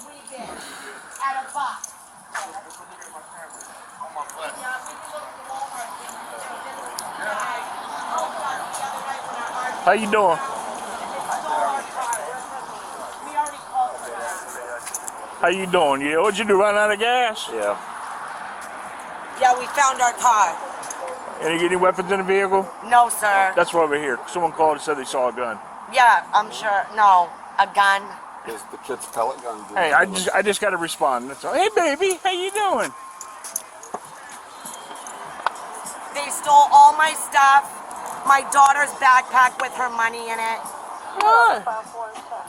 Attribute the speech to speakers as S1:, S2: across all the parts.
S1: We did. At a bus.
S2: How you doing? How you doing? Yeah, what'd you do, run out of gas?
S3: Yeah.
S1: Yeah, we found our car.
S2: Any weapons in the vehicle?
S1: No, sir.
S2: That's why we're here. Someone called and said they saw a gun.
S1: Yeah, I'm sure. No, a gun.
S3: Is the kid's pellet gun?
S2: Hey, I just got to respond. That's all. Hey, baby, how you doing?
S1: They stole all my stuff. My daughter's backpack with her money in it.
S2: What?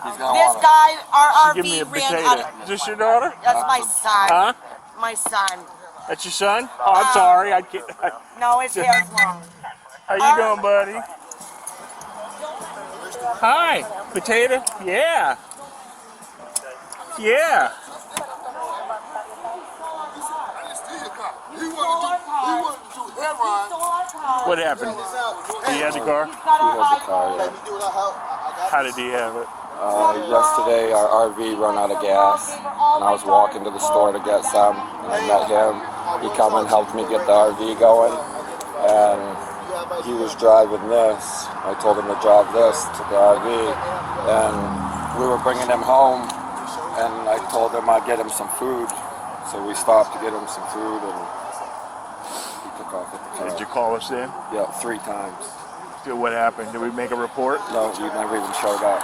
S1: This guy, our
S2: Give me a
S1: RV ran
S2: potato.
S1: out of...
S2: Is this your daughter?
S1: That's my son.
S2: Huh?
S1: My son.
S2: That's your son? Oh, I'm sorry. I can't.
S1: No, his hair's long.
S2: How you doing, buddy? Hi. Potato? Yeah. Yeah. What happened? He had the car?
S3: He has a car, yeah.
S2: How did he have it?
S3: Yesterday our RV ran out of gas and I was walking to the store to get some and I met him. He come and helped me get the RV going and he was driving this. I told him to drive this to the RV and we were bringing him home and I told him I'd get him some food. So we stopped to get him some food and he took off with the car.
S2: Did you call us then?
S3: Yeah, 3 times.
S2: What happened? Did we make a report?
S3: No, he never even showed up.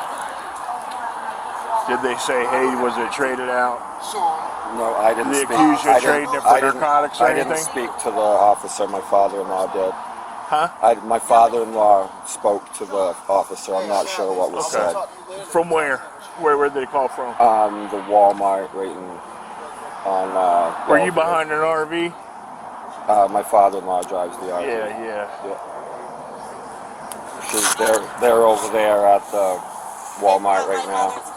S2: Did they say, hey, was it traded out?
S3: No, I didn't
S2: Did they
S3: speak.
S2: accuse you of trading it for narcotics or
S3: I
S2: anything?
S3: didn't speak to the officer. My father-in-law did.
S2: Huh?
S3: My father-in-law spoke to the officer. I'm not sure what was said.
S2: From where? Where did they call from?
S3: The Walmart right on.
S2: Were you behind an RV?
S3: My father-in-law drives the RV.
S2: Yeah.
S3: They're over there at the Walmart right now.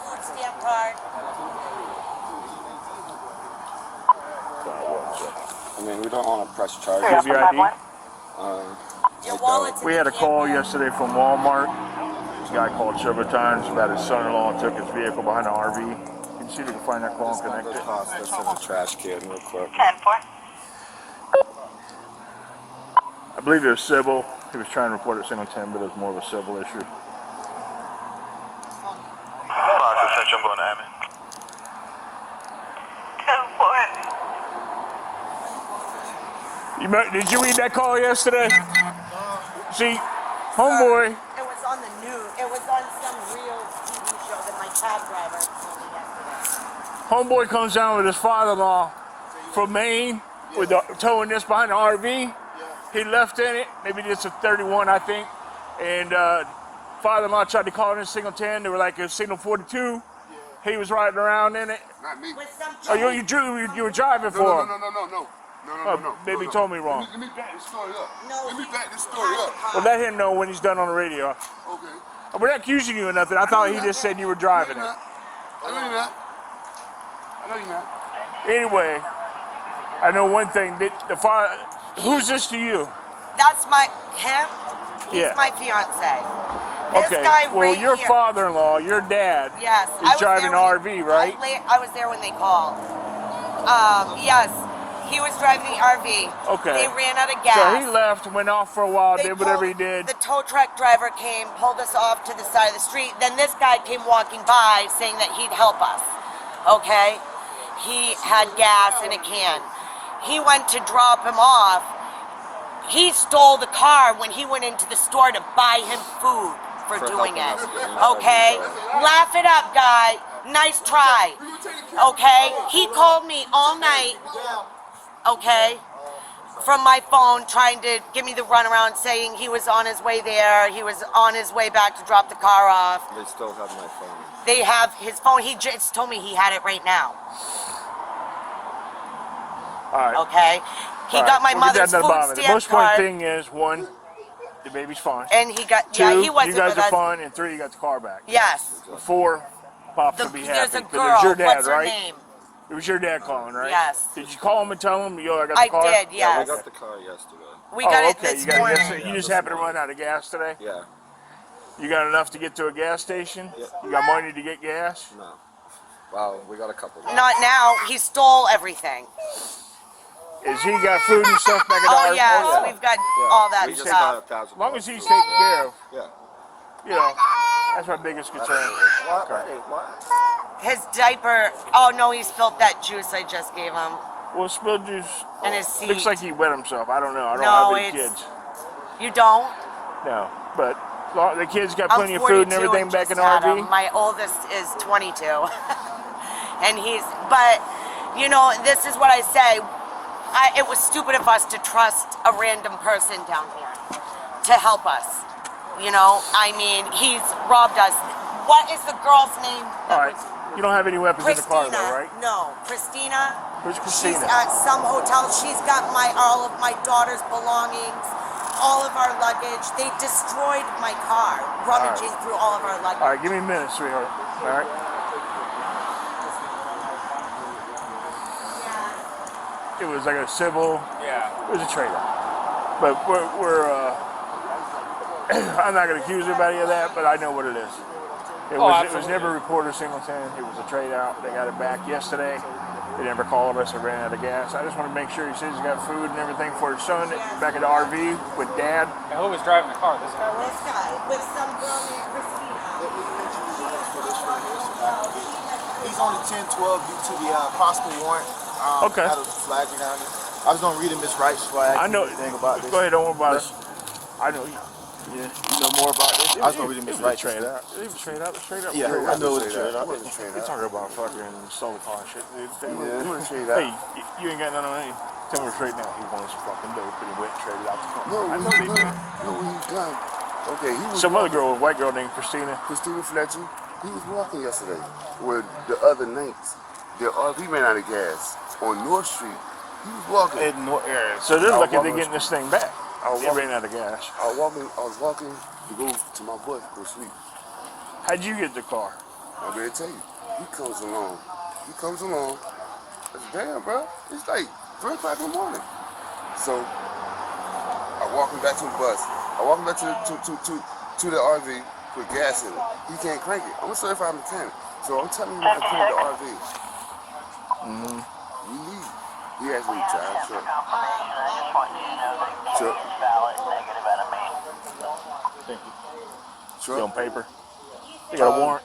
S3: I mean, we don't want to press charges.
S2: Do you have your ID?
S1: Your wallet's
S2: We had a call yesterday from Walmart. This guy called several times about his son-in-law took his vehicle behind an RV. Can you see if you can find that call and connect it?
S3: Toss this in the trash can real quick.
S4: 10-4.
S2: I believe it was civil. He was trying to report it single 10, but it was more of a civil issue.
S4: Detention, going to Amy. 10-4.
S2: Did you read that call yesterday? See, homeboy.
S1: It was on the news. It was on some real TV show that my cab driver told me yesterday.
S2: Homeboy comes down with his father-in-law from Maine with towing this behind the RV. He left in it, maybe it's a 31, I think. And father-in-law tried to call it in signal 10. They were like a signal 42. He was riding around in it.
S5: Not me.
S2: Oh, you were driving for him.
S5: No.
S2: Maybe he told me wrong.
S5: Let me back this story up.
S1: No,
S5: Let me back this story up.
S2: Well, let him know when he's done on the radio.
S5: Okay.
S2: We're not accusing you of nothing. I thought he just said you were driving it.
S5: I know you're not. I know you're not.
S2: Anyway, I know one thing. The father. Who's this to you?
S1: That's him. He's
S2: Yeah.
S1: my fiance. This
S2: Okay.
S1: guy
S2: Well,
S1: right
S2: your
S1: here.
S2: father-in-law, your dad,
S1: Yes.
S2: is driving an RV, right?
S1: I was there when they called. Yes. He was driving the RV.
S2: Okay.
S1: They ran out of gas.
S2: So he left, went off for a while,
S1: They
S2: did whatever he
S1: pulled-
S2: did.
S1: The tow truck driver came, pulled us off to the side of the street. Then this guy came walking by saying that he'd help us. Okay? He had gas in a can. He went to drop him off. He stole the car when he went into the store to buy him food for doing it. Okay? Laugh it up, guy. Nice try. Okay? He called me all night. Okay? From my phone trying to give me the runaround saying he was on his way there. He was on his way back to drop the car off.
S3: They still have my phone.
S1: They have his phone. He just told me he had it right now.
S2: All right.
S1: Okay? He
S2: All
S1: got
S2: right.
S1: my
S2: We'll get
S1: mother's
S2: that to the
S1: food
S2: bottom. The
S1: stamp
S2: most important
S1: card.
S2: thing is, one, the baby's fine.
S1: And he got,
S2: 2,
S1: yeah, he wasn't
S2: you guys
S1: with
S2: are
S1: us.
S2: fine. And 3, you got the car back.
S1: Yes.
S2: 4, Pops will be happy.
S1: There's a
S2: 'cause
S1: girl.
S2: It was your dad,
S1: What's her
S2: right?
S1: name?
S2: It was your dad calling, right?
S1: Yes.
S2: Did you call him and tell him, yo, I got the
S1: I
S2: car?
S1: did,
S3: Yeah, we
S1: yes.
S3: got the car yesterday.
S1: We got it
S2: okay.
S1: this
S2: You got it
S1: morning.
S2: yesterday. You just happened to run out of gas today?
S3: Yeah.
S2: You got enough to get to a gas station?
S3: Yeah.
S2: You got money to get gas?
S3: No. Wow, we got a couple.
S1: Not now. He stole everything.
S2: Is he got food and stuff back at the
S1: Oh
S2: RV?
S1: yes,
S3: yeah.
S1: we've got all that
S3: We just
S1: stuff.
S3: got $1,000.
S2: As long as he's taken care of,
S3: Yeah.
S2: you know, that's my biggest concern.
S3: What?
S2: Okay.
S3: What?
S1: His diaper. Oh no, he spilled that juice I just gave him.
S2: Well, spilled juice.
S1: And his seat.
S2: Looks like he wet himself. I don't know. I don't
S1: No,
S2: have any
S1: it's-
S2: kids.
S1: You don't?
S2: No, but the kids got
S1: I'm
S2: plenty of food and
S1: 42
S2: everything back in the
S1: just had
S2: RV.
S1: him. My oldest is 22. And but, you know, this is what I say. It was stupid of us to trust a random person down here to help us. You know, I mean, he's robbed us. What is the girl's name?
S2: All right. You don't have any weapons in the car,
S1: Christina.
S2: though, right?
S1: No, Christina.
S2: Where's
S1: She's
S2: Christina?
S1: at some hotel. She's got all of my daughter's belongings, all of our luggage. They destroyed my car, rummaging through all of our luggage.
S2: All right, give me a minute, sweetheart. All right. It was like a civil.
S6: Yeah.
S2: It was a trade-off. But we're I'm not going to accuse anybody of that, but I know what it is. It was never reported a single thing. It was a trade-out. They got it back yesterday. They never called us. They ran out of gas. I just want to make sure he says he's got food and everything for his son back at the RV with Dad.
S6: And who was driving the car? This guy was?
S1: This guy with some girl named Christina.
S7: He's only 10-12 due to the possible warrant.
S2: Okay.
S7: Out of the flagging on it. I was going to read him his rights before I
S2: I know.
S7: anything about this.
S2: Go ahead, don't worry about it. I know.
S7: Yeah, you know more about this? I was going to read him his rights.
S2: Straight up. Straight up. Straight up.
S7: Yeah, I know it's
S2: straight
S7: trade
S2: up.
S7: up. It's trade
S2: You're
S7: up.
S2: talking about fucking stolen car and shit.
S7: Yeah, it's trade
S2: Hey,
S7: up.
S2: you ain't got none on any. Tell me straight now. He wants fucking dope and he went and traded out the car.
S5: No,
S2: I
S5: we
S2: know they did.
S5: done. No, we done. Okay, he was
S2: Some other girl, a white girl named Christina.
S5: Christina Fletcher. He was walking yesterday with the other nights. The RV ran out of gas on North Street. He was walking.
S2: So they're
S5: I was
S2: lucky they're
S5: walking-
S2: getting this thing back.
S5: I was
S2: They
S5: walking-
S2: ran out of gas.
S5: I was walking to go to my bus to go sleep.
S2: How'd you get the car?
S5: I'm ready to tell you. He comes along. I said, damn, bro. It's like 3 o'clock in the morning. So I walk him back to the bus. I walk him back to the RV, put gas in it. He can't crank it. I'm a certified mechanic. So I'm telling him to crank the RV. We leave. He asked me to drive truck. Truck.
S2: You on
S5: Truck.
S2: paper? You got a warrant?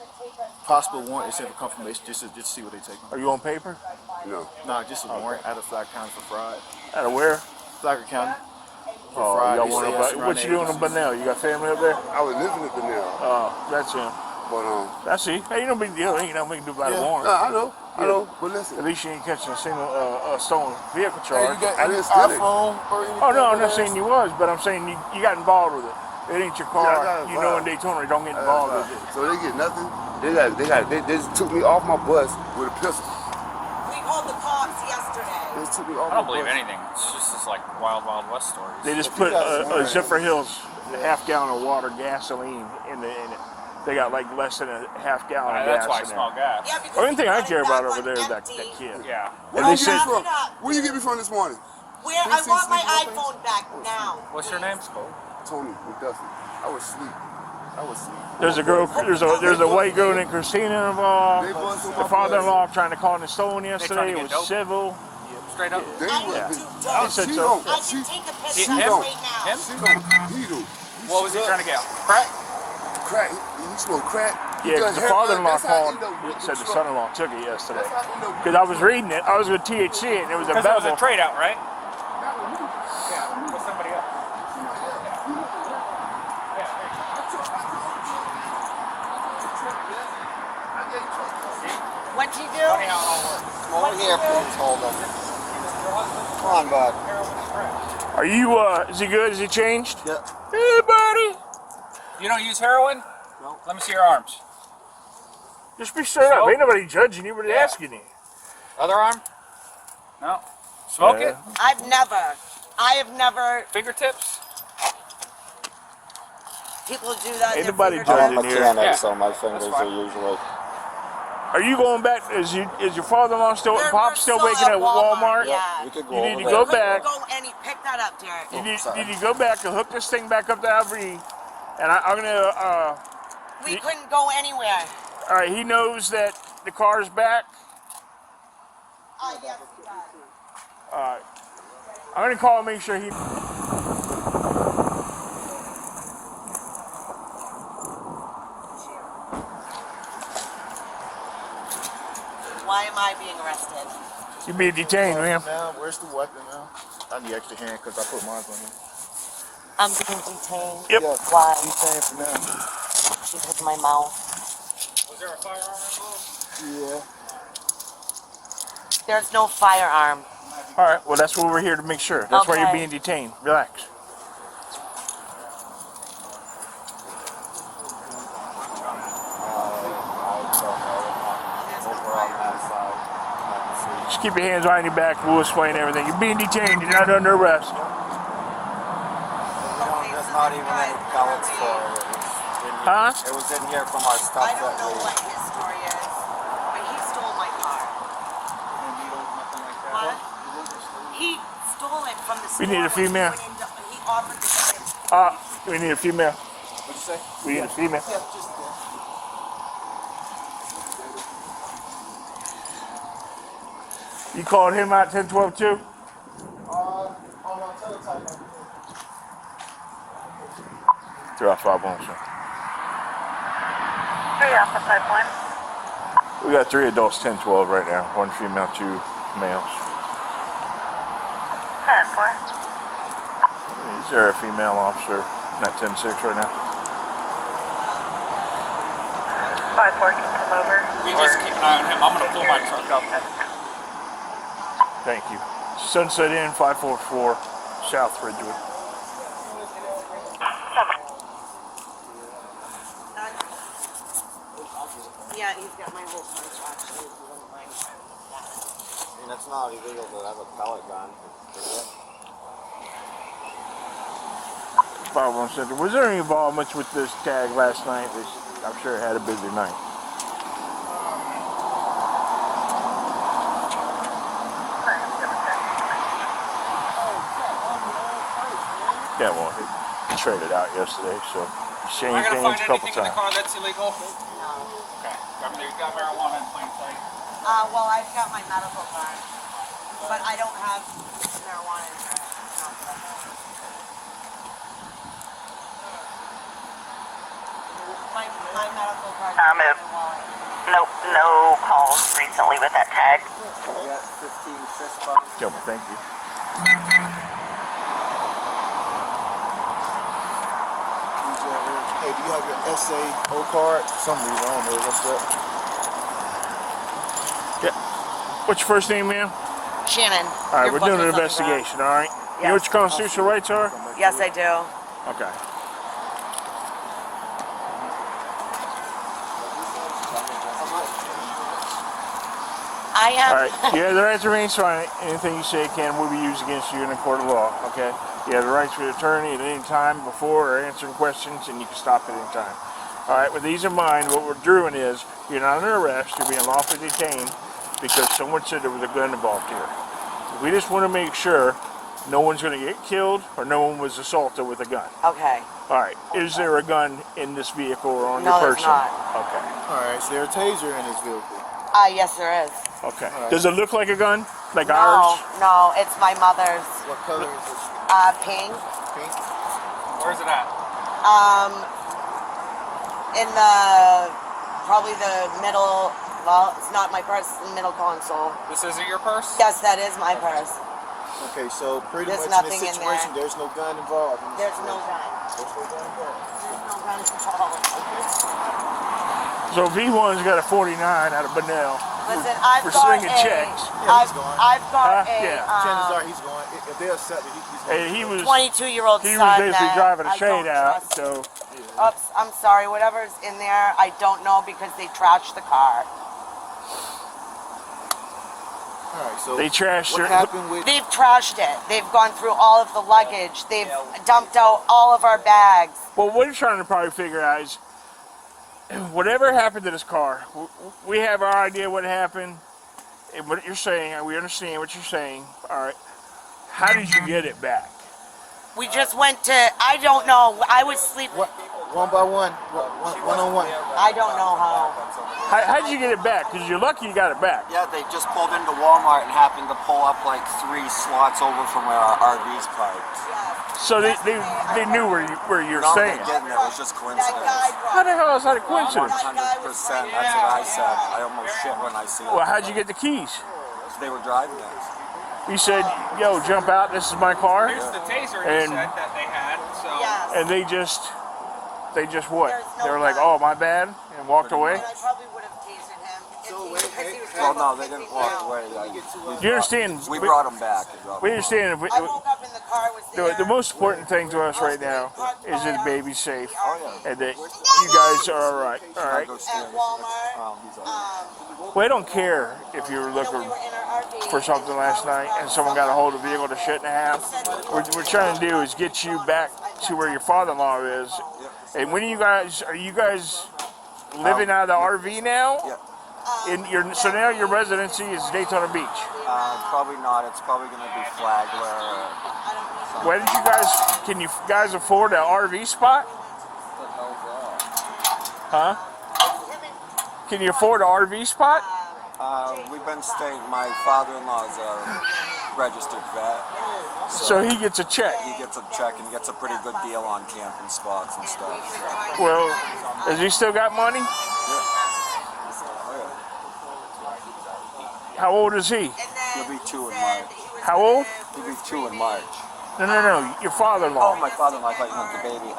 S8: Possible warrant is for confirmation, just to see what they take.
S2: Are you on paper?
S5: No.
S8: Nah, just a warrant out of Flagler County for fraud.
S2: Out of where?
S8: Flagler County.
S2: Oh,
S8: fraud,
S2: y'all
S8: they
S2: want
S8: say
S2: about,
S8: it's around
S2: what
S8: the
S2: you doing in
S8: agencies.
S2: Bunnell? You got family up there?
S5: I was living in Vanilla.
S2: Oh, that's him.
S5: But
S2: That's it. Hey, no big deal. Ain't nothing we can do about a warrant.
S5: I know. But listen.
S2: At least you ain't catching a single stolen vehicle
S7: Hey,
S2: charge.
S7: you got
S5: I
S7: any
S5: didn't steal it.
S7: iPhone or anything?
S2: Oh no, I'm not
S7: like
S2: saying
S7: that?
S2: you was, but I'm saying you got involved with it. It ain't your car.
S5: Yeah, I got
S2: You know, in
S5: involved.
S2: Daytona, don't get involved with it.
S5: So they get nothing. They just took me off my bus with a pistol.
S1: We called the cops yesterday.
S5: They just took me off
S6: I don't
S5: my
S6: believe
S5: bus.
S6: anything. It's just this like wild, wild west stories.
S2: They just
S5: If
S2: put
S5: you got
S2: a
S5: some-
S2: Zipper Hills half gallon of water, gasoline in it. They got like less than a half gallon of
S6: That's
S2: gas
S6: why I
S2: in
S6: smell
S2: there.
S6: gas.
S1: Yeah, because
S2: Only thing
S1: we
S2: I
S1: got
S2: care
S1: it
S2: about
S1: back
S2: over there is
S1: on
S2: that
S1: empty.
S2: kid.
S6: Yeah.
S5: Where
S2: And
S5: you
S2: they
S5: get me
S2: said-
S5: from? Where you get me from this morning?
S1: Where I want my iPhone back now.
S6: What's your name?
S5: Tony McDuffie. I was asleep.
S2: There's a girl. There's a white girl named Christina involved.
S5: They was on
S2: The
S5: my
S2: father-in-law trying to call in the stolen
S6: trying
S2: yesterday.
S6: to
S2: It
S6: get
S2: was
S6: dope?
S2: civil.
S6: Straight up.
S5: They
S1: I
S5: was.
S1: need to
S2: He
S1: dope.
S2: said
S5: She
S2: so.
S5: don't.
S1: I
S5: She
S1: can take a
S6: He-
S1: picture
S6: him?
S1: right now.
S6: Him?
S5: She don't. He do.
S6: What was he trying to get?
S5: Crack. Crack. He smoked crack. He
S2: Yeah,
S5: done
S2: 'cause the
S5: heroin.
S2: father-in-law
S5: That's how he
S2: called.
S5: end up with
S2: Said the
S5: truck.
S2: son-in-law took it yesterday.
S5: That's how he end up with
S2: Because I was reading it. I was with THC and it was a
S6: Because it was a
S2: bevel.
S6: trade out, right? Yeah, with somebody else.
S1: What'd you do?
S6: Funny how it all works.
S3: Come over here, please. Hold on. Come on, bud.
S2: Are you? Is he good? Is he changed?
S3: Yeah.
S2: Hey, buddy.
S6: You don't use heroin? No. Let me see your arms.
S2: Just be straight up.
S6: Smoke?
S2: Ain't nobody judging you. Nobody
S6: Yeah.
S2: asking you.
S6: Other arm? No. Smoke
S2: Yeah.
S6: it?
S1: I have never.
S6: Fingertips?
S1: People do that.
S2: Ain't
S1: in their
S2: nobody
S1: fingertips.
S3: I'm a
S2: judging here.
S3: mechanic,
S6: Yeah.
S3: so my fingers
S6: That's
S3: are
S6: fine.
S3: usually.
S2: Are you going back? Is your father-in-law still?
S1: We're
S2: Pop's still
S1: still
S2: waking
S1: at
S2: at Walmart?
S1: Yeah.
S3: You could go
S2: You need
S3: over
S2: to
S3: there.
S2: go back.
S1: Go pick that up, Derek.
S2: You need
S3: sorry.
S2: to go back and hook this thing back up to RV. And I'm gonna.
S1: We couldn't go anywhere.
S2: All right. He knows that the cars back?
S1: Yes, he does.
S2: All right. I'm gonna call and make sure he.
S1: Why am I being arrested?
S2: You being detained, ma'am.
S8: Now, where's the weapon now? I need extra hand because I put mine on here.
S1: I'm being detained.
S2: Yep.
S8: Yeah,
S1: Why?
S8: detained for now.
S1: Because of my mouth.
S6: Was there a firearm involved?
S8: Yeah.
S1: There's no firearm.
S2: All right. Well, that's what we're here to make sure. That's why you're
S1: Okay.
S2: being detained. Relax. Just keep your hands behind your back. We'll explain everything. You're being detained. You're not under arrest.
S3: There's not even any pellets for it.
S2: Huh?
S3: It was in here from our stuff
S1: I don't know
S3: that
S1: what his story is, but he stole my car. What? He stole it from the store.
S2: We need a
S1: when he
S2: female.
S1: went into- He offered to
S2: We need a female.
S8: What'd you say?
S2: We need a female.
S8: Yeah, just
S2: You called him out 1012 too?
S7: On my teletype.
S2: Through our 5 sir.
S9: 3 Alpha Pipeline.
S2: We got 3 adults, 1012 right now. 1 female, 2 males.
S9: 10-4.
S2: Is there a female officer? Not 10-6 right now.
S9: 5-4 can come over.
S6: We just keep an eye on him. I'm gonna pull my truck up.
S2: Thank you. Sunset Inn, 544, South Ridgewood.
S1: Yeah, he's got my whole bunch actually, if you wouldn't mind.
S3: I mean, it's not illegal to have a pellet gun. Is it?
S2: 517 Center. Was there any involvement with this tag last night? I'm sure it had a busy night. Yeah, well, he traded out yesterday, so he
S6: Am I
S2: changed
S6: gonna
S2: names
S6: find
S2: a couple
S6: anything in the
S2: times.
S6: car that's illegal?
S1: No.
S6: Okay. You got marijuana in plain sight.
S1: Well, I've got my medical card, but I don't have marijuana in there. No. My medical card. is in my wallet.
S9: Nope, no calls recently with that tag.
S3: We got 15 fist bumps.
S2: Yeah, well, thank you.
S8: Hey, do you have your SAO card? For some reason, I don't know what's up.
S2: Yeah. What's your first name, ma'am?
S1: Shannon.
S2: All right,
S1: your
S2: we're
S1: book
S2: doing an
S1: is on the
S2: investigation, all right? You know
S1: Yes.
S2: what your constitutional rights are?
S1: ground. Yes, I do.
S2: Okay.
S1: I am.
S2: All right. You have the right to remain silent. Anything you say can will be used against you in a court of law, okay? You have the right to an attorney at any time before or answering questions, and you can stop at any time. All right, with these in mind, what we're doing is you're not under arrest, you're being lawfully detained because someone said there was a gun involved here. We just want to make sure no one's going to get killed or no one was assaulted with a gun.
S1: Okay.
S2: All right, is there a gun in this vehicle or on
S1: No,
S2: your
S1: there's
S2: person?
S1: not.
S2: Okay,
S8: All right, is there a taser in this vehicle?
S1: Yes, there is.
S2: okay.
S8: right.
S2: Does it look like a gun? Like
S1: No,
S2: ours?
S1: no, it's my mother's.
S8: What color is it?
S1: Pink.
S8: Pink?
S6: Where's it at?
S1: In the probably the middle. Well, it's not my purse. It's the middle console.
S6: This isn't your purse?
S1: Yes, that is my purse.
S8: Okay, so pretty
S1: There's
S8: much in
S1: nothing
S8: this
S1: in there.
S8: situation, there's no gun involved. in this
S1: There's no
S8: situation.
S1: gun.
S8: There's no gun involved.
S1: There's no gun involved.
S2: So V1's got a 49 out of Bunnell.
S1: Listen, I've
S2: For
S1: got
S2: slinging
S1: a.
S2: checks.
S8: Yeah, he's gone.
S1: I've got
S2: Yeah.
S8: Chances
S1: a
S8: are he's going. If they accept it, he's going.
S2: Hey, he was
S1: 22-year-old
S2: he
S1: son
S2: was basically
S1: that
S2: driving a
S1: I
S2: shade
S1: don't
S2: out.
S1: trust.
S2: So
S1: Oops, I'm sorry. Whatever's in there, I don't know because they trashed the car.
S8: All right, so
S2: they trashed
S8: what
S2: her.
S8: happened with?
S1: They've trashed it. They've gone through all of the luggage. They've dumped out all of our bags.
S2: Well, what you're trying to probably figure out is whatever happened to this car. We have our idea what happened and what you're saying. We understand what you're saying. All right. How did you get it back?
S1: We just went to. I don't know. I was sleeping.
S8: One by one, one on one.
S1: I don't know how.
S2: How'd you get it back? Because you're lucky you got it back.
S3: Yeah, they just pulled into Walmart and happened to pull up like 3 slots over from where our RV's parked.
S2: So they knew where you're
S3: No, they
S2: staying.
S3: didn't. It was just coincidence.
S2: How the hell is that a coincidence?
S3: 100%. That's what I said. I almost shit when I see it.
S2: Well, how'd you get the keys?
S3: They were driving it.
S2: You said, "Yo, jump out. This is my car."
S6: Here's the taser
S2: And-
S6: you said that they had. So
S1: Yes.
S2: And they just what? They were like, "Oh, my bad," and walked away.
S1: And I probably would have tasered him. Because he was
S3: Well,
S1: driving
S3: no, they
S1: pimping
S3: didn't
S1: me
S3: walk
S1: out.
S3: away.
S2: Do you understand?
S3: We brought them back.
S2: We understand. If
S1: I woke up in the car, was there.
S2: the most important thing to us right now is that the baby's safe
S3: yeah.
S2: and that you guys are all right. All right.
S1: At Walmart.
S2: We don't care if you were looking
S1: We were in our RV.
S2: for something last night and someone got a hold of the vehicle that shouldn't have. What we're trying to do is get you back to where your father-in-law is. And when are you guys living out of the RV now?
S3: Yeah.
S2: So now your residency is Daytona Beach.
S3: Probably not. It's probably going to be Flagler.
S2: Why did can you guys afford an RV spot? Huh? Can you afford an RV spot?
S3: We've been staying. My father-in-law is a registered vet.
S2: So he gets a check.
S3: He gets a check and gets a pretty good deal on camping spots and stuff.
S2: Well, has he still got money? How old is he?
S3: He'll be 2 in March.
S2: How old?
S3: He'll be 2 in March.
S2: No. Your father-in-law.
S3: Oh, my father-in-law, I thought you meant the baby.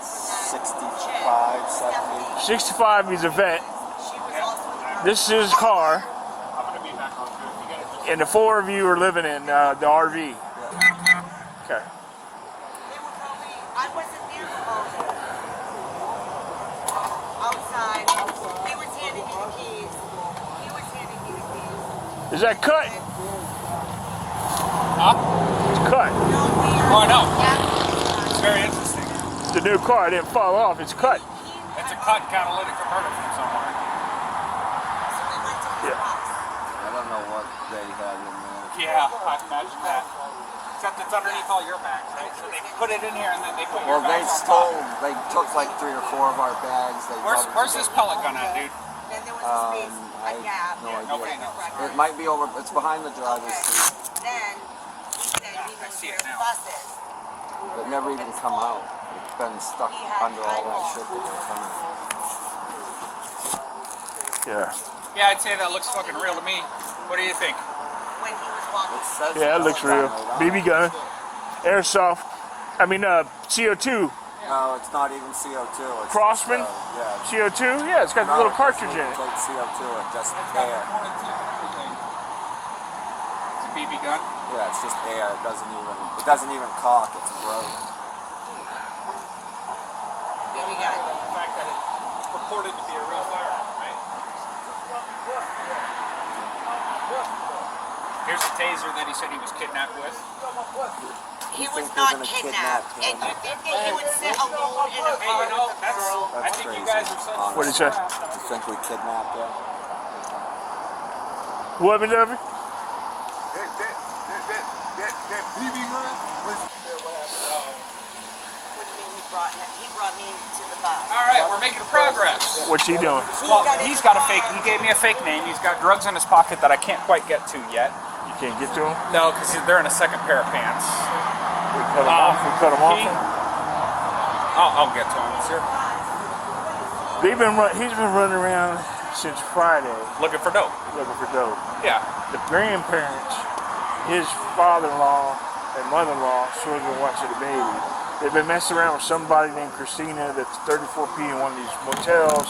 S3: 65, 70.
S2: 65, he's a vet. This is his car. And the 4 of you are living in the RV. Okay.
S1: I wasn't there for all day. Outside. He was handing me the keys. He was handing me the keys.
S2: Is that cut?
S6: Huh?
S2: It's cut.
S6: Oh, I know. It's very interesting.
S2: The new car didn't fall off. It's cut.
S6: It's a cut catalytic converter from somewhere.
S2: Yeah.
S3: I don't know what they had in there.
S6: Yeah, I imagine that. Except it's underneath all your bags, right? So they put it in here and then they put your
S3: Well, they
S6: bags on top.
S3: stole, they took like 3 or 4 of our bags. They
S6: Where's this pellet gun at, dude?
S1: Then there was a space,
S3: I
S1: a gap.
S3: have no idea.
S6: Okay, no.
S3: It might be over, it's behind the driver's seat.
S1: Then he said he knows
S6: see
S1: where
S6: it
S1: the
S6: now.
S1: bus is.
S3: It never even come out. It's been stuck under all that shit that they're coming.
S2: Yeah.
S6: Yeah, I'd say that looks fucking real to me. What do you think?
S1: When he was walking.
S3: It says
S2: Yeah, it looks real. BB gun. Airsoft. CO2.
S3: No, it's not even CO2. It's
S2: Crossman?
S3: yeah.
S2: CO2? Yeah, it's got the
S3: No,
S2: little
S3: it
S2: cartridge
S3: doesn't
S2: in
S3: look
S2: it.
S3: like CO2, it just air.
S6: It's a BB gun.
S3: Yeah, it's just air. It doesn't even cock. It's broke.
S1: BB gun.
S6: The fact that it's purported to be a real firearm, right? Here's the taser that he said he was kidnapped with.
S1: He was
S3: think
S1: not
S3: they're gonna
S1: kidnapped.
S3: kidnap him?
S1: And you think that he would sit alone in a
S6: Hey,
S1: car
S6: you know,
S1: with a
S6: that's,
S1: girl?
S6: I
S3: That's
S6: think
S3: crazy.
S6: you guys are such...
S2: What did he say?
S3: You think we kidnapped him?
S2: What, Mr. Duffy?
S5: That BB gun was
S1: He brought me to the bus.
S6: All right, we're making progress.
S2: What's he doing?
S6: Well, he's got a fake. He gave me a fake name. He's got drugs in his pocket that I can't quite get to yet.
S2: You can't get to him?
S6: No, because they're in a second pair of pants.
S2: We cut him off. We cut him off.
S6: I'll get to him, sir.
S2: He's been running around since Friday
S6: Looking for dope.
S2: looking for dope.
S6: Yeah.
S2: The grandparents, his father-in-law and mother-in-law, sort of been watching the baby. They've been messing around with somebody named Christina that's 34P in one of these motels.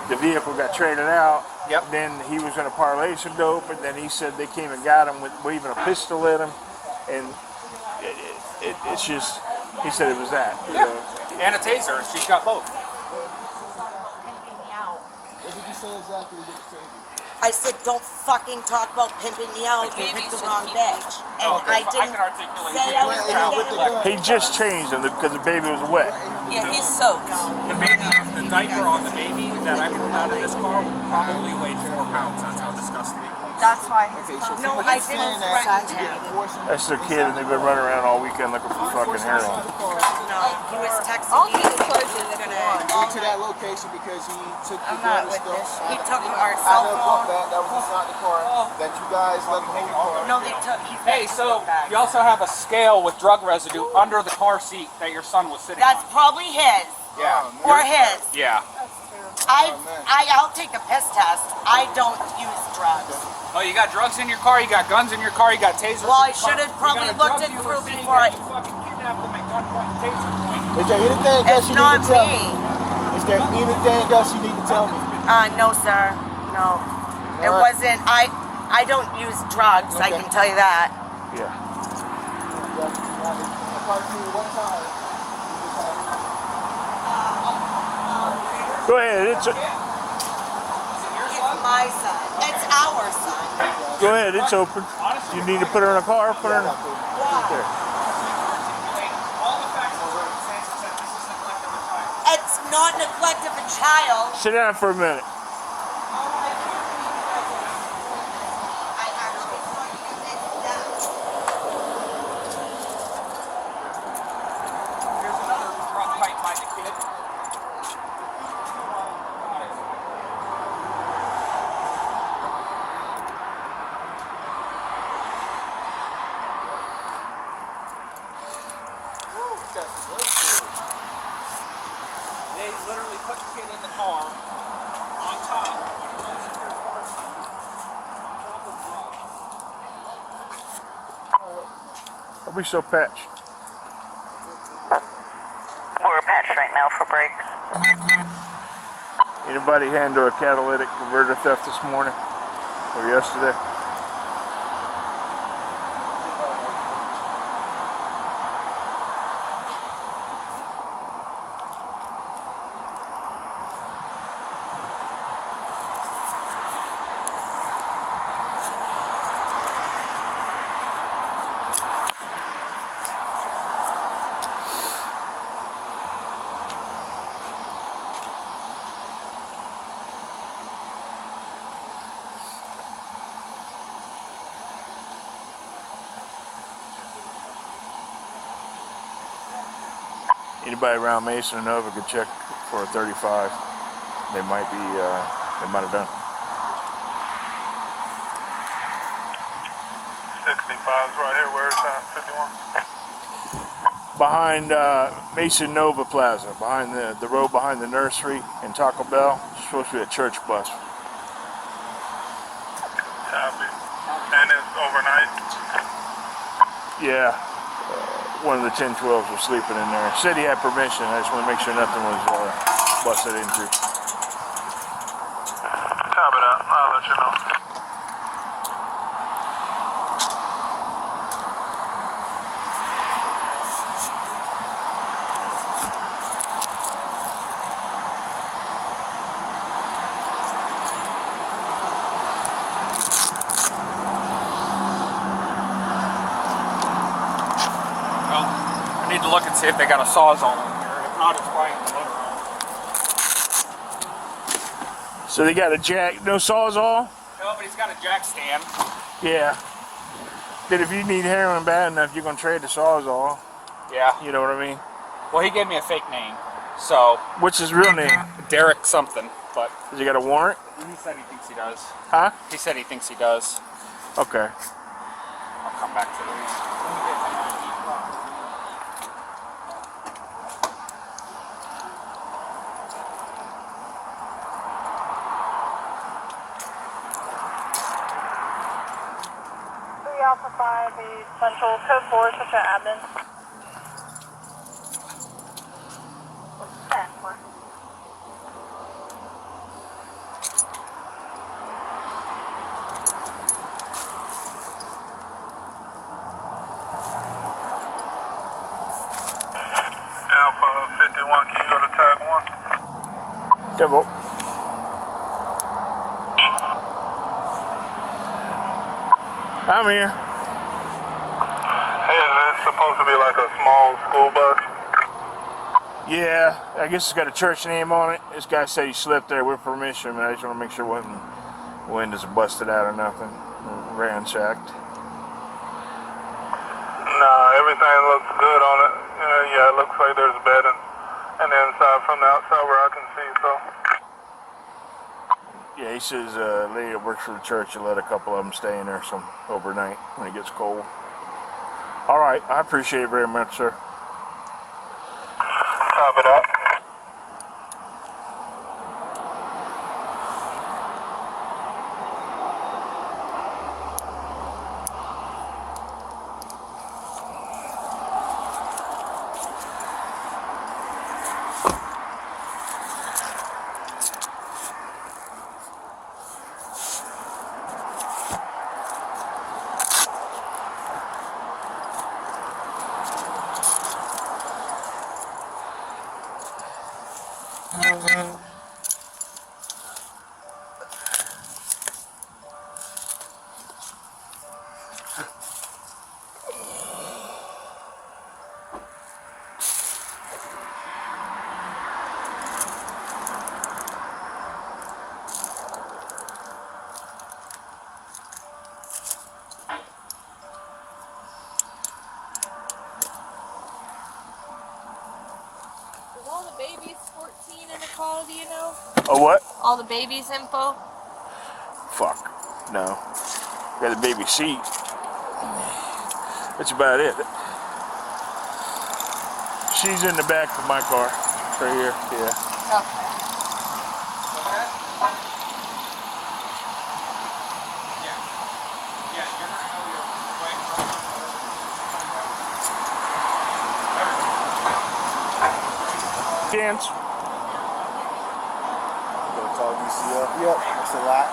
S2: The vehicle got traded out.
S6: Yep.
S2: Then he was going to parlay some dope, and then he said they came and got him with waving a pistol at him. And it's just, he said it was that.
S6: Yeah. And a taser. She's got both.
S8: What did you say exactly? What did you say?
S1: I said, don't fucking talk about pimping me out. You picked the wrong bitch. And
S6: Okay,
S1: I
S6: I
S1: didn't
S6: can articulate
S1: say
S6: it.
S1: I was gonna get him.
S2: He just changed him because the baby was wet.
S1: Yeah, he's soaked.
S6: The baby, the diaper on the baby that I pulled out of this car probably weighed 4 pounds. That's how disgusting.
S10: That's why his
S8: Okay, so
S10: phone.
S1: No,
S8: people
S1: I
S8: keep
S1: didn't
S8: saying that
S1: threaten him.
S8: enforcing
S2: That's their kid, and they've been running around all weekend looking for fucking heroin.
S1: No, he was texting
S10: I'll
S1: me.
S10: keep the
S1: He was
S10: charges
S1: gonna.
S8: Get to that location because he took the
S10: I'm
S8: gun
S10: not
S8: and
S10: with
S8: stuff.
S10: this.
S1: He took our
S8: I
S1: cell
S8: know about
S1: phone.
S8: that. That was inside the car. That you guys let him hold the car.
S1: No, they took.
S6: Hey, so you also have a scale with drug residue under the car seat that your son was sitting
S1: That's
S6: on.
S1: probably his.
S6: Yeah.
S1: Or his.
S6: Yeah.
S1: I'll take a piss test. I don't use drugs.
S6: Oh, you got drugs in your car, you got guns in your car, you got tasers.
S1: Well, I
S6: in your car.
S1: should have
S6: You
S1: probably
S6: got a
S1: looked
S6: drug
S1: it
S6: dealer
S1: through
S6: saying
S1: before
S6: that you fucking kidnapped them at gunpoint and taser point.
S8: Is there anything else
S1: It's
S8: you
S1: not
S8: need to tell
S1: me.
S8: me? Is there anything else you need to tell me?
S1: No, sir. No. It
S8: All right.
S1: wasn't. I don't use drugs. I
S8: Okay.
S1: can tell you that.
S2: Yeah. Go ahead.
S1: It's my son. It's our son.
S2: Go ahead. It's open. You need to put her in a car. Put her in. There.
S1: It's not neglect of a child.
S2: Sit down for a minute.
S6: Here's another drug fight by the kid. They literally put the kid in the car on top.
S2: Don't be so patched.
S9: We're patched right now for brakes.
S2: Anybody handle a catalytic converter theft this morning or yesterday? Anybody around Mason or Nova could check for a 35. They might be, they might have done.
S4: 65's right here. Where is that? 51?
S2: Behind Mason Nova Plaza, behind the road behind the nursery and Taco Bell. It's supposed to be a church bus.
S4: Copy. And it's overnight?
S2: Yeah. One of the 1012s was sleeping in there. Said he had permission. I just want to make sure nothing was busted into.
S4: Copy that. I'll let you know.
S6: Well, I need to look and see if they got a Sawzall in here. If not, it's probably in the motor home.
S2: So they got a jack, no Sawzall?
S6: No, but he's got a jack stand.
S2: Yeah. That if you need heroin bad enough, you're gonna trade the Sawzall.
S6: Yeah.
S2: You know what I mean?
S6: Well, he gave me a fake name. So,
S2: What's his real name?
S6: Derek something. But
S2: Does he got a warrant?
S6: he said he thinks he does.
S2: Huh?
S6: He said he thinks he does.
S2: Okay.
S6: I'll come back to these.
S10: Alpha 5, the Central Code 4, such an admin.
S4: Alpha 51, can you go to tag 1?
S2: Devil. I'm here.
S4: Hey, is this supposed to be like a small school bus?
S2: Yeah, I guess it's got a church name on it. This guy said he slept there with permission, but I just want to make sure it wasn't Windows busted out or nothing. Ransacked.
S4: Nah, everything looks good on it. Yeah, it looks like there's bedding and inside from the outside where I can see, so.
S2: Yeah, he says a lady that works for the church will let a couple of them stay in there some overnight when it gets cold. All right, I appreciate it very much, sir.
S4: Copy that.
S11: All the babies 14 in the call, do you know?
S2: Oh, what?
S11: All the babies info?
S2: Fuck. No. Got the baby seat. That's about it. She's in the back of my car. Right here. Yeah.
S11: Okay.
S2: Chance.
S8: Gonna call DCF. Yep, that's a lot.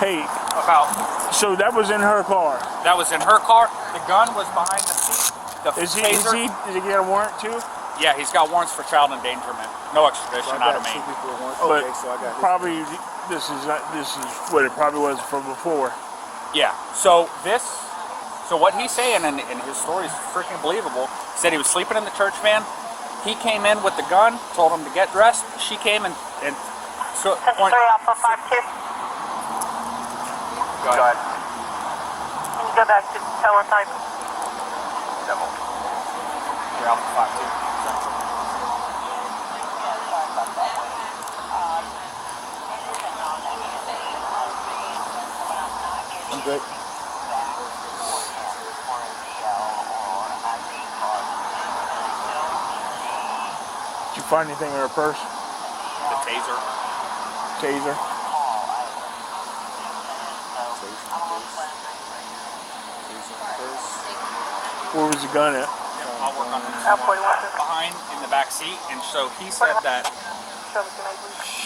S2: Hey,
S6: About.
S2: so that was in her car.
S6: That was in her car. The gun was behind the seat. The
S2: Did
S6: taser.
S2: he get a warrant too?
S6: Yeah, he's got warrants for child endangerment. No extradition out of Maine.
S2: But probably this is what it probably was from before.
S6: Yeah. So what he's saying, and his story is freaking believable. He said he was sleeping in the church van. He came in with the gun, told him to get dressed. She came and so.
S10: That's 3 Alpha 52.
S6: Go ahead.
S10: Can you go back to teletype?
S6: 3 Alpha 52.
S8: I'm good.
S2: Did you find anything in her purse?
S6: The taser.
S2: Taser. Where was the gun at?
S6: I'll work on it. Behind in the back seat, and so he said that.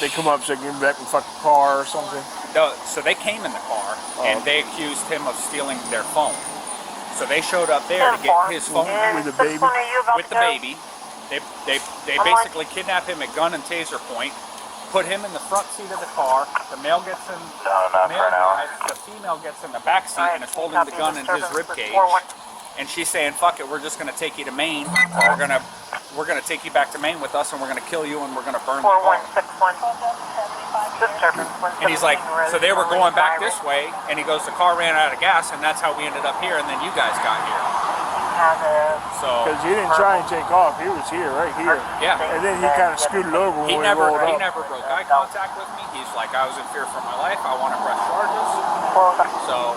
S2: They come up so they can get back in the fucking car or something.
S6: No, so they came in the car and they accused him of stealing their phone. So they showed up there to get his phone
S2: with the baby.
S6: With the baby. They basically kidnap him at gun and taser point, put him in the front seat of the car. The male gets in the female gets in the back seat and is holding the gun in his rib cage. And she's saying, "Fuck it, we're just gonna take you to Maine. We're gonna take you back to Maine with us, and we're gonna kill you, and we're gonna burn the car."
S10: 4161.
S6: And he's like, so they were going back this way, and he goes, the car ran out of gas, and that's how we ended up here, and then you guys got here. So
S2: because he didn't try and take off, he was here, right here.
S6: Yeah.
S2: And then he kind of scooted over when
S6: He
S2: we
S6: never
S2: rolled up.
S6: broke eye contact with me. He's like, I was in fear for my life. I want to press charges. So.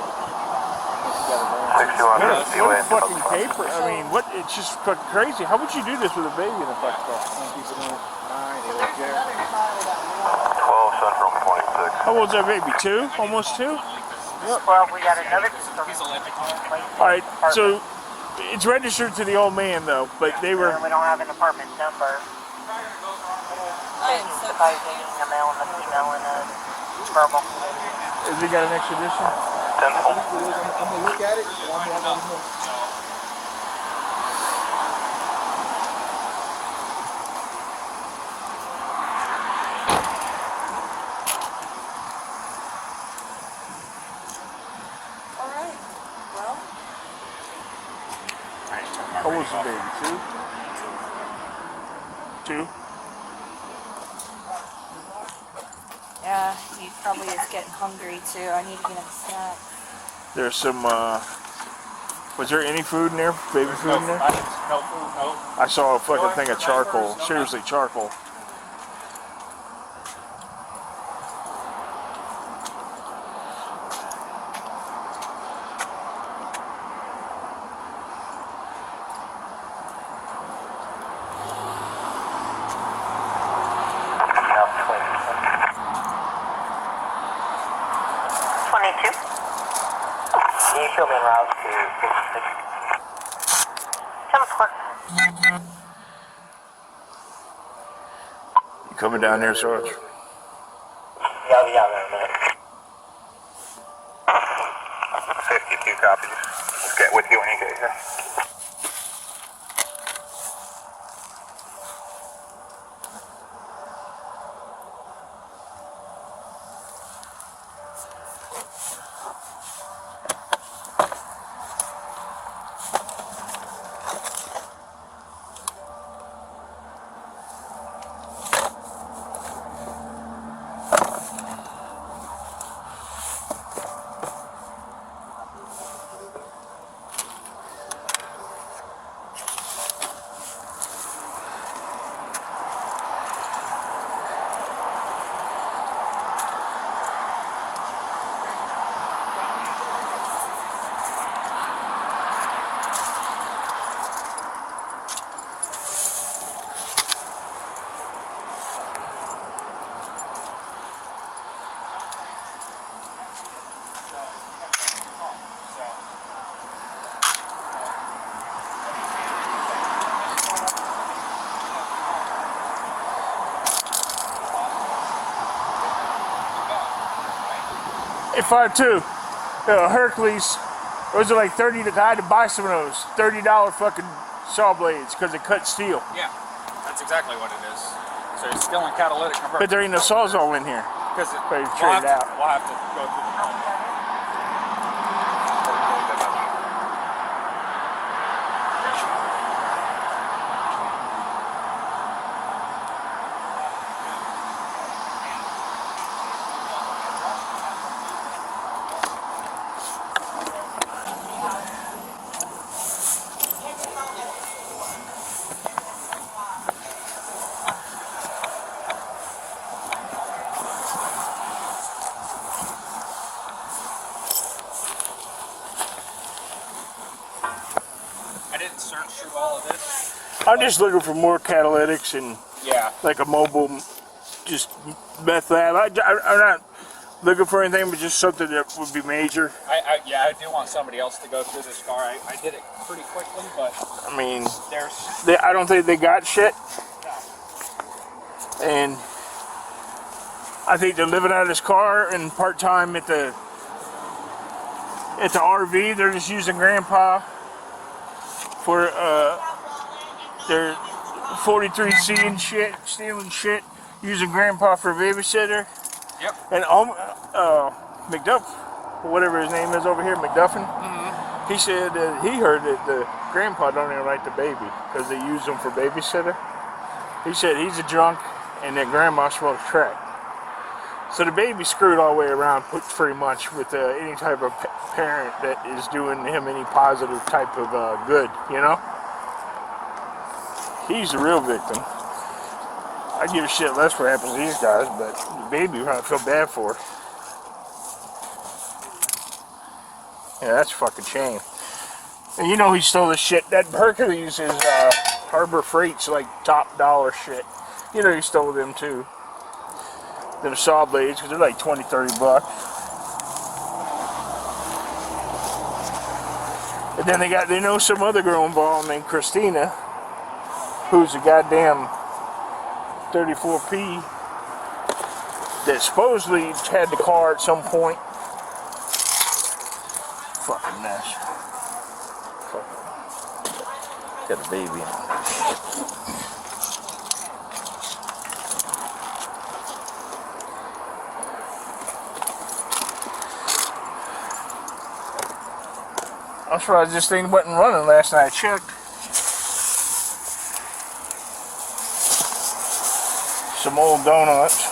S2: What fucking paper? I mean, what? It's just fucking crazy. How would you do this with a baby in the fucking car?
S8: Some people don't mind, they don't care.
S4: 12 Central 26.
S2: How old's that baby? 2? Almost 2?
S10: Well, we got another.
S2: All right, so it's registered to the old man though, but they were.
S10: We don't have an apartment number. It's advising a male and a female in a verbal.
S2: Has he got an extradition?
S8: I'm gonna look at it. One more.
S11: Alright. Well.
S2: How old's the baby? 2? 2?
S11: He probably is getting hungry too. I need to get him a snack.
S2: There's some, was there any food in there? Baby food in there?
S6: No food, no.
S2: I saw a fucking thing of charcoal. Seriously, charcoal. You coming down there, Sarge?
S9: Yeah, I'll be out there in a minute. 52 copies. Just get with you when you get here.
S2: Hey, 5-2. Hercules, those are like 30. I had to buy some of those $30 fucking saw blades because they cut steel.
S6: Yeah, that's exactly what it is. So it's still in catalytic converter.
S2: But there ain't no sawzall in here.
S6: Because
S2: we'll
S6: we'll have to go through the phone. Search through all of this.
S2: I'm just looking for more catalytics and like a mobile, just meth lab. I'm not looking for anything, but just something that would be major.
S6: I do want somebody else to go through this car. I did it pretty quickly, but
S2: I mean,
S6: there's.
S2: I don't think they got shit.
S6: No.
S2: And I think they're living out of this car and part time at the RV. They're just using Grandpa for their 43C and shit, stealing shit, using Grandpa for a babysitter.
S6: Yep.
S2: And McDuff, whatever his name is over here, McDuffin, he said that he heard that the Grandpa don't even like the baby because they use him for babysitter. He said he's a drunk and that Grandma smokes crack. So the baby's screwed all the way around pretty much with any type of parent that is doing him any positive type of good, you know? He's the real victim. I give a shit less what happens to these guys, but the baby, I feel bad for. Yeah, that's a fucking shame. And you know he stole this shit. That Hercules is Harbor Freight's like top dollar shit. You know he stole them too. Them saw blades, because they're like 20, 30 bucks. And then they know some other girl involved named Christina, who's a goddamn 34P that supposedly had the car at some point. Fucking mess. Fucking. Got a baby in it. I'm surprised this thing wasn't running last night I checked. Some old donuts.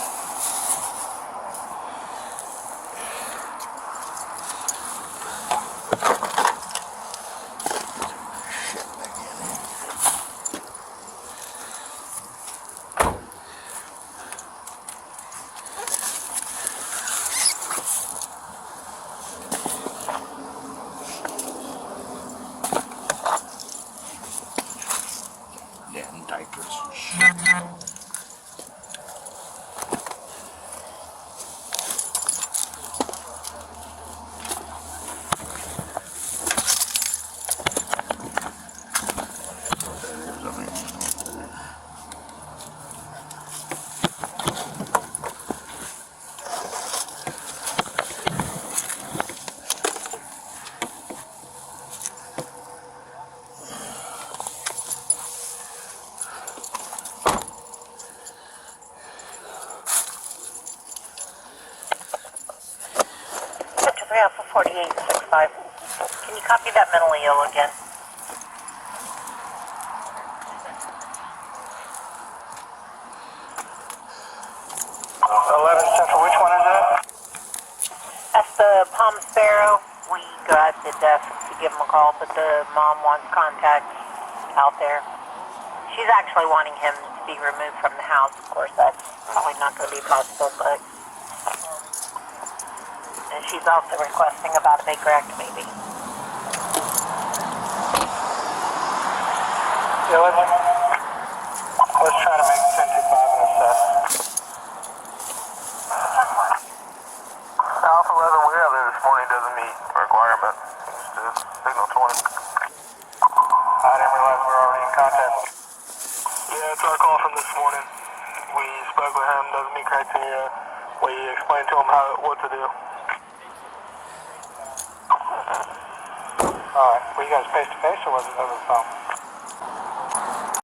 S9: 3 Alpha 4865. Can you copy that mentally ill again?
S4: 11 Central, which one is that?
S9: That's the Palm Sparrow. We got the desk to give him a call, but the mom wants contact out there. She's actually wanting him to be removed from the house. Of course, that's probably not going to be possible, but... And she's also requesting about a bakerectomy.
S4: Yeah, let's try to make 1025 and assess. Alpha 11, we're out there this morning, doesn't meet requirement. It's just signal 20. I didn't realize we were already in contact. Yeah, it's our call from this morning. We spoke with him, doesn't meet criteria. We explained to him what to do. Alright, were you guys face to face or was it over the phone?